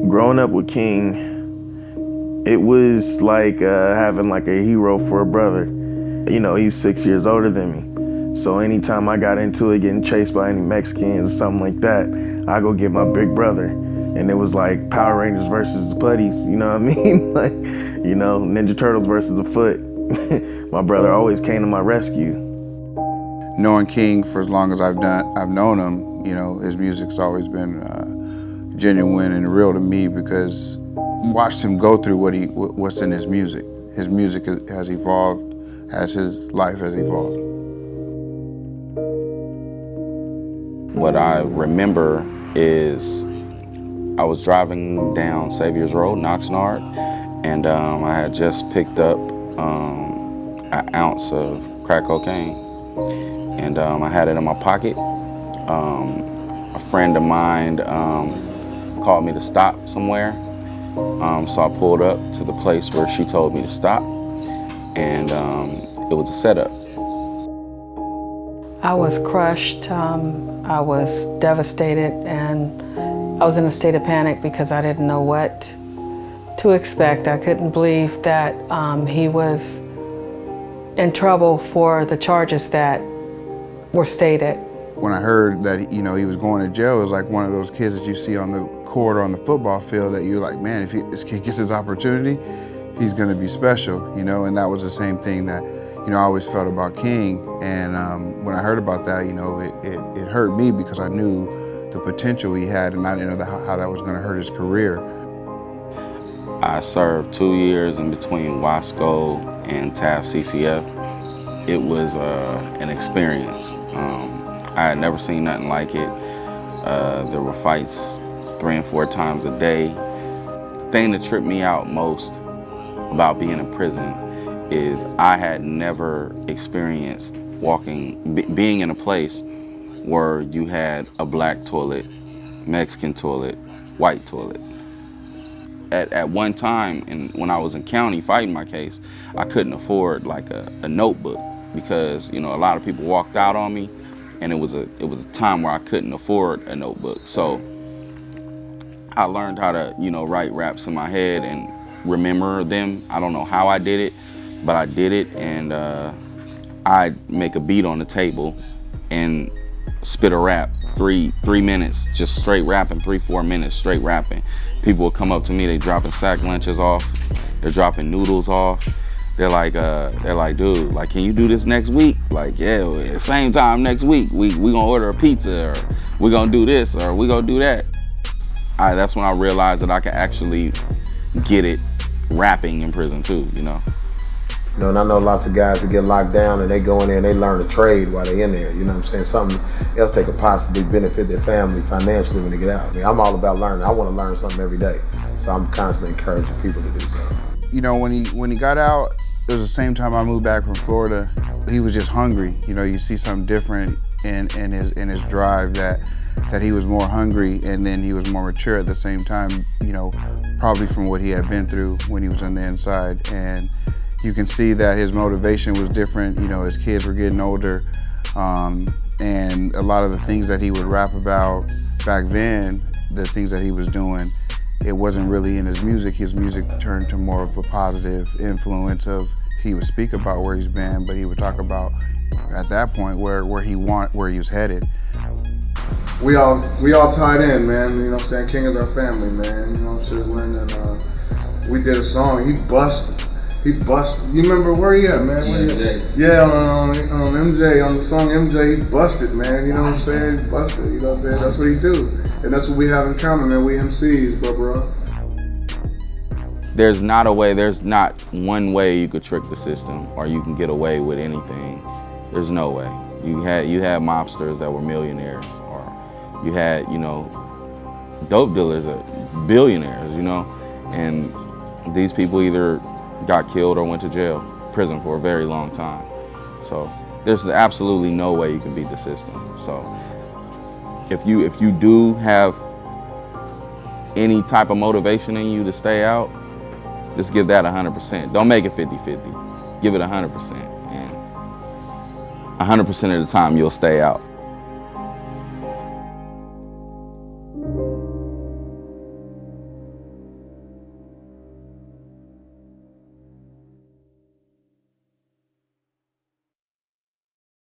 Growing up with King, it was like having like a hero for a brother. You know, he's 6 years older than me. So anytime I got into it, getting chased by any Mexicans or something like that, I go get my big brother. And it was like Power Rangers versus the Putties, you know what I mean? Like, you know, Ninja Turtles versus the Foot. My brother always came to my rescue. Knowing King for as long as I've known him, you know, his music's always been genuine and real to me because I watched him go through what's in his music. His music has evolved as his life has evolved. What I remember is I was driving down Saviors Road, Oxnard, and I had just picked up an ounce of crack cocaine, and I had it in my pocket. A friend of mine called me to stop somewhere, so I pulled up to the place where she told me to stop, and it was a setup. I was crushed, I was devastated, and I was in a state of panic because I didn't know what to expect. I couldn't believe that he was in trouble for the charges that were stated. When I heard that, you know, he was going to jail, it was like one of those kids that you see on the court or on the football field that you're like, man, if this kid gets his opportunity, he's gonna be special, you know, and that was the same thing that, you know, I always felt about King. And when I heard about that, you know, it hurt me because I knew the potential he had and I didn't know how that was gonna hurt his career. I served 2 years in between Wasco and Taft CCF. It was an experience. I had never seen nothing like it. There were fights 3 and 4 times a day. The thing that tripped me out most about being in prison is I had never experienced being in a place where you had a black toilet, Mexican toilet, white toilet. At one time, when I was in county fighting my case, I couldn't afford like a notebook because, you know, a lot of people walked out on me, and it was a time where I couldn't afford a notebook. So I learned how to, you know, write raps in my head and remember them. I don't know how I did it, but I did it, and I'd make a beat on the table and spit a rap, three minutes, just straight rapping, 3-4 minutes straight rapping. People would come up to me, they dropping sack lunches off, they're dropping noodles off. They're like, dude, like, can you do this next week? Like, yeah, same time next week, we gonna order a pizza, or we gonna do this, or we gonna do that. That's when I realized that I could actually get it rapping in prison too, you know. You know, and I know lots of guys that get locked down and they go in there and they learn a trade while they're in there, you know what I'm saying? Something else they could possibly benefit their family financially when they get out. I mean, I'm all about learning. I want to learn something every day. So I'm constantly encouraging people to do so. You know, when he got out, it was the same time I moved back from Florida. He was just hungry. You know, you see something different in his drive that he was more hungry, and then he was more mature at the same time, you know, probably from what he had been through when he was on the inside. And you can see that his motivation was different. You know, his kids were getting older, and a lot of the things that he would rap about back then, the things that he was doing, it wasn't really in his music. His music turned to more of a positive influence of, he would speak about where he's been, but he would talk about at that point where he was headed. We all tied in, man. You know what I'm saying? King is our family, man. You know what I'm saying? And we did a song. He busted. You remember where he at, man? Yeah, on MJ, on the song MJ, he busted, man. You know what I'm saying? He busted. You know what I'm saying? That's what he do, and that's what we have in common, man. We MCs, bro. There's not one way you could trick the system or you can get away with anything. There's no way. You had mobsters that were millionaires, or you had, you know, dope dealers that billionaires, you know, and these people either got killed or went to prison for a very long time. So there's absolutely no way you can beat the system. So if you do have any type of motivation in you to stay out, just give that 100%. Don't make it 50-50. Give it 100%. And 100% of the time you'll stay out.